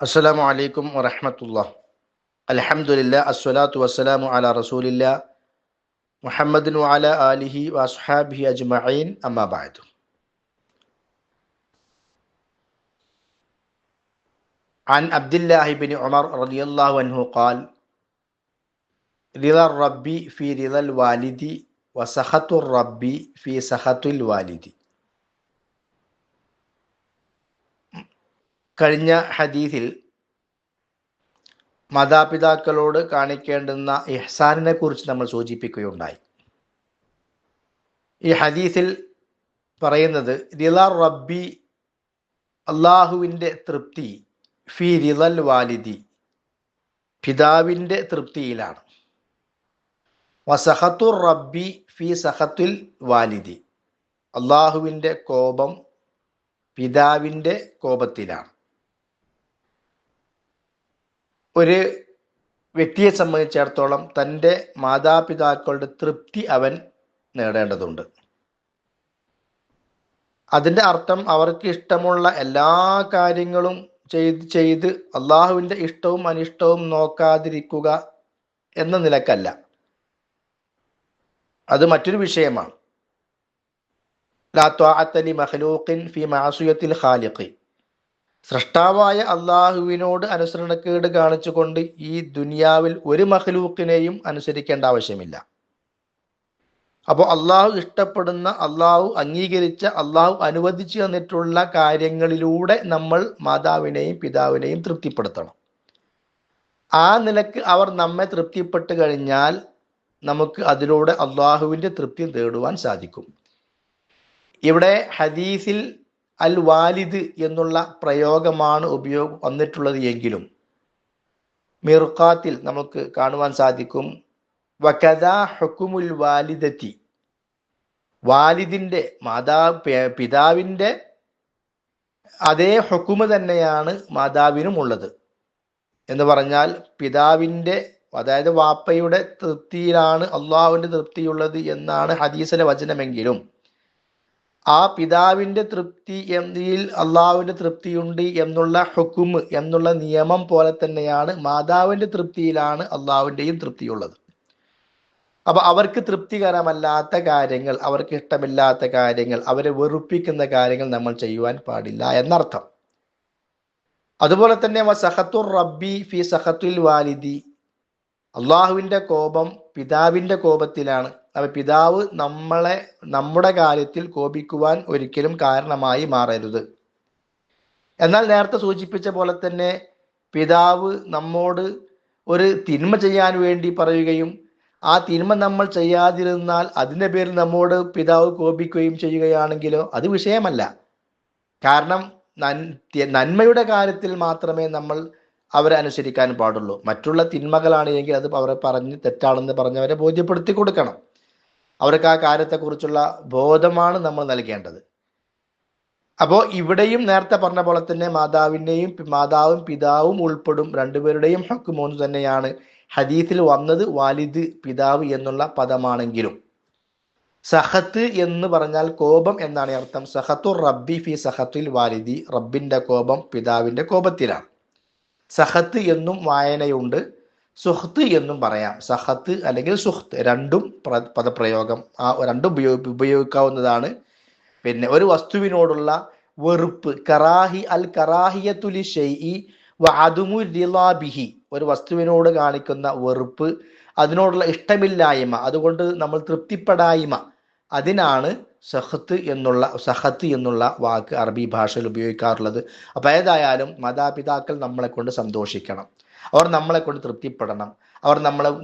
അസ്സലാമു അലൈക്കും വറഹ്മത്തുള്ളാഹി. അൽഹംദുലില്ലാഹ് അസ്സലാത്തു വസ്സലാമു അലാ റസൂലില്ലാഹ് മുഹമ്മദിൻ വഅലാ ആലിഹി വഅസ്ഹാബിഹി അജ്മഈൻ അമ്മാ ബഅദ്. عن عبد الله بن عمر رضي الله عنه قال رضا الرب في رضا الوالد وسخط الرب في سخط الوالد. കഴിഞ്ഞ ഹദീസിൽ മാതാപിതാക്കളോട് കാണിക്കേണ്ടുന്ന ഇഹ്സാനിനെ കുറിച്ച് നമ്മൾ സൂചിപ്പിക്കുകയുണ്ടായി. ഈ ഹദീസിൽ പറയുന്നത് റിളാ റബ്ബി, അള്ളാഹുവിൻ്റെ തൃപ്തി, ഫി റിളൽ വാലിദി, പിതാവിൻ്റെ തൃപ്തിയിലാണ്. വസഖത്തുർ റബ്ബി ഫി സഖത്തുൽ വാലിദി, അള്ളാഹുവിൻ്റെ കോപം പിതാവിൻ്റെ കോപത്തിലാണ്. ഒരു വ്യക്തിയെ സംബന്ധിച്ചിടത്തോളം തൻ്റെ മാതാപിതാക്കളുടെ തൃപ്തി അവൻ നേടേണ്ടതുണ്ട്. അതിൻ്റെ അർത്ഥം അവർക്ക് ഇഷ്ടമുള്ള എല്ലാ കാര്യങ്ങളും ചെയ്ത് അള്ളാഹുവിൻ്റെ ഇഷ്ടവും അനിഷ്ടവും നോക്കാതിരിക്കുക എന്ന നിലക്കല്ല. അത് മറ്റൊരു വിഷയമാണ്. ലാ ത്വാഅത ലി മഖ്ലൂഖിൻ ഫി മഅസിയത്തിൽ ഖാലിഖി, സൃഷ്ടാവായ അള്ളാഹുവിനോട് അനുസരണക്കേട് കാണിച്ചുകൊണ്ട് ഈ ദുനിയാവിൽ ഒരു മഖ്ലൂക്കിനെയും അനുസരിക്കേണ്ട ആവശ്യമില്ല. അപ്പോൾ അള്ളാഹു ഇഷ്ടപ്പെടുന്ന, അള്ളാഹു അംഗീകരിച്ച, അള്ളാഹു അനുവദിച്ചു തന്നിട്ടുള്ള കാര്യങ്ങളിലൂടെ നമ്മൾ മാതാവിനെയും പിതാവിനെയും തൃപ്തിപ്പെടുത്തണം. ആ നിലക്ക് അവർ നമ്മെ തൃപ്തിപ്പെട്ട് കഴിഞ്ഞാൽ നമുക്ക് അതിലൂടെ അള്ളാഹുവിൻ്റെ തൃപ്തി നേടുവാൻ സാധിക്കും. ഇവിടെ ഹദീസിൽ അൽ വാലിദ് എന്നുള്ള പ്രയോഗമാണ് വന്നിട്ടുള്ളത് എങ്കിലും മിർഖാത്തിൽ നമുക്ക് കാണുവാൻ സാധിക്കും വകദാ ഹുക്കുമുൽ വാലിദത്തി, വാലിദിന്റെ പിതാവിൻ്റെ അതേ ഹുക്കുമ് തന്നെയാണ് മാതാവിനും ഉള്ളത് എന്ന് പറഞ്ഞാൽ, പിതാവിൻ്റെ അതായത് വാപ്പയുടെ തൃപ്തിയിലാണ് അള്ളാഹുവിൻ്റെ തൃപ്തിയുള്ളത് എന്നാണ് ഹദീസിലെ വചനമെങ്കിലും ആ പിതാവിൻ്റെ തൃപ്തി എന്നതിൽ അള്ളാഹുവിൻ്റെ തൃപ്തിയുണ്ട് എന്നുള്ള ഹുക്കുമ് എന്നുള്ള നിയമം പോലെ തന്നെയാണ് മാതാവിൻ്റെ തൃപ്തിയിലാണ് അള്ളാഹുവിൻ്റെയും തൃപ്തിയുള്ളത്. അപ്പൊ അവർക്ക് തൃപ്തികരമല്ലാത്ത കാര്യങ്ങൾ, അവർക്ക് ഇഷ്ടമില്ലാത്ത കാര്യങ്ങൾ, അവരെ വെറുപ്പിക്കുന്ന കാര്യങ്ങൾ നമ്മൾ ചെയ്യുവാൻ പാടില്ല എന്നർത്ഥം. അതുപോലെ തന്നെ വസഖത്തുർ റബ്ബി ഫി സഖത്തുൽ വാലിദി, അള്ളാഹുവിൻ്റെ കോപം പിതാവിൻ്റെ കോപത്തിലാണ്. അപ്പൊ പിതാവ് നമ്മുടെ കാര്യത്തിൽ കോപിക്കുവാൻ ഒരിക്കലും കാരണമായി മാറരുത്. എന്നാൽ നേരത്തെ സൂചിപ്പിച്ച പോലെ തന്നെ പിതാവ് നമ്മോട് ഒരു തിന്മ ചെയ്യാൻ വേണ്ടി പറയുകയും ആ തിന്മ നമ്മൾ ചെയ്യാതിരുന്നാൽ അതിൻ്റെ പേരിൽ നമ്മോട് പിതാവ് കോപിക്കുകയും ചെയ്യുകയാണെങ്കിലോ അത് വിഷയമല്ല. കാരണം നന്മയുടെ കാര്യത്തിൽ മാത്രമേ നമ്മൾ അവരെ അനുസരിക്കാൻ പാടുള്ളൂ. മറ്റുള്ള തിന്മകളാണ് എങ്കിൽ അത് അവരെ പറഞ്ഞ് തെറ്റാണെന്ന് പറഞ്ഞവരെ ബോധ്യപ്പെടുത്തി കൊടുക്കണം. അവർക്ക് ആ കാര്യത്തെക്കുറിച്ചുള്ള ബോധമാണ് നമ്മൾ നൽകേണ്ടത്. അപ്പോൾ ഇവിടെയും നേരത്തെ പറഞ്ഞ പോലെ തന്നെ മാതാവും പിതാവും ഉൾപ്പെടും. രണ്ടുപേരുടെയും ഹക്ക് മൂന്ന് തന്നെയാണ്. ഹദീസിൽ വന്നത് വാലിദ്, പിതാവ് എന്നുള്ള പദമാണെങ്കിലും സഹത്ത് എന്ന് പറഞ്ഞാൽ കോപം എന്നാണ് അർത്ഥം. സഹത്തുർ റബ്ബി ഫി സഹത്തുൽ വാലിദി, റബ്ബിന്റെ കോപം പിതാവിന്റെ കോപത്തിലാണ്. സഹത്ത് എന്നും വായനയുണ്ട്, സുഹ്ത്ത് എന്നും പറയാം. സഹത്ത് അല്ലെങ്കിൽ സുഹ്ത്ത് രണ്ടും പദപ്രയോഗം രണ്ടും ഉപയോഗിക്കാവുന്നതാണ്. പിന്നെ ഒരു വസ്തുവിനോടുള്ള വെറുപ്പ്, കറാഹിയത്തു ലിശൈഇ വഅദമു റിളാ ബിഹി, ഒരു വസ്തുവിനോട് കാണിക്കുന്ന വെറുപ്പ്, അതിനോടുള്ള ഇഷ്ടമില്ലായ്മ, അതുകൊണ്ട് നമ്മൾ തൃപ്തിപ്പെടായ്മ, അതിനാണ് സഹത്ത് എന്നുള്ള വാക്ക് അറബി ഭാഷയിൽ ഉപയോഗിക്കാറുള്ളത്. അപ്പൊ ഏതായാലും മാതാപിതാക്കൾ നമ്മളെ കൊണ്ട് സന്തോഷിക്കണം, അവർ നമ്മളെ കൊണ്ട് തൃപ്തിപ്പെടണം. അവർ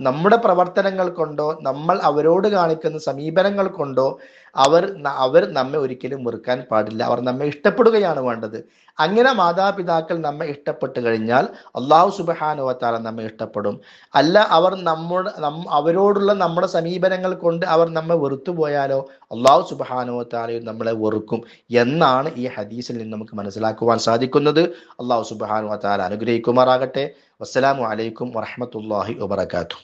നമ്മുടെ പ്രവർത്തനങ്ങൾ കൊണ്ടോ നമ്മൾ അവരോട് കാണിക്കുന്ന സമീപനങ്ങൾ കൊണ്ടോ അവർ നമ്മെ ഒരിക്കലും വെറുക്കാൻ പാടില്ല. അവർ നമ്മെ ഇഷ്ടപ്പെടുകയാണ് വേണ്ടത്. അങ്ങനെ മാതാപിതാക്കൾ നമ്മെ ഇഷ്ടപ്പെട്ട് കഴിഞ്ഞാൽ അള്ളാഹു സുബ്ഹാനഹു വ തആല നമ്മെ ഇഷ്ടപ്പെടും. അല്ല, അവർ അവരോടുള്ള നമ്മുടെ സമീപനങ്ങൾ കൊണ്ട് അവർ നമ്മെ വെറുത്തു പോയാലോ അള്ളാഹു സുബ്ഹാനഹു വ തആലയും നമ്മളെ വെറുക്കും എന്നാണ് ഈ ഹദീസിൽ നിന്ന് നമുക്ക് മനസ്സിലാക്കുവാൻ സാധിക്കുന്നത്. അള്ളാഹു സുബ്ഹാനഹു വ തആല അനുഗ്രഹിക്കുമാറാകട്ടെ. വസ്സലാമു അലൈക്കും വറഹ്മത്തുള്ളാഹി വബറകാതുഹു.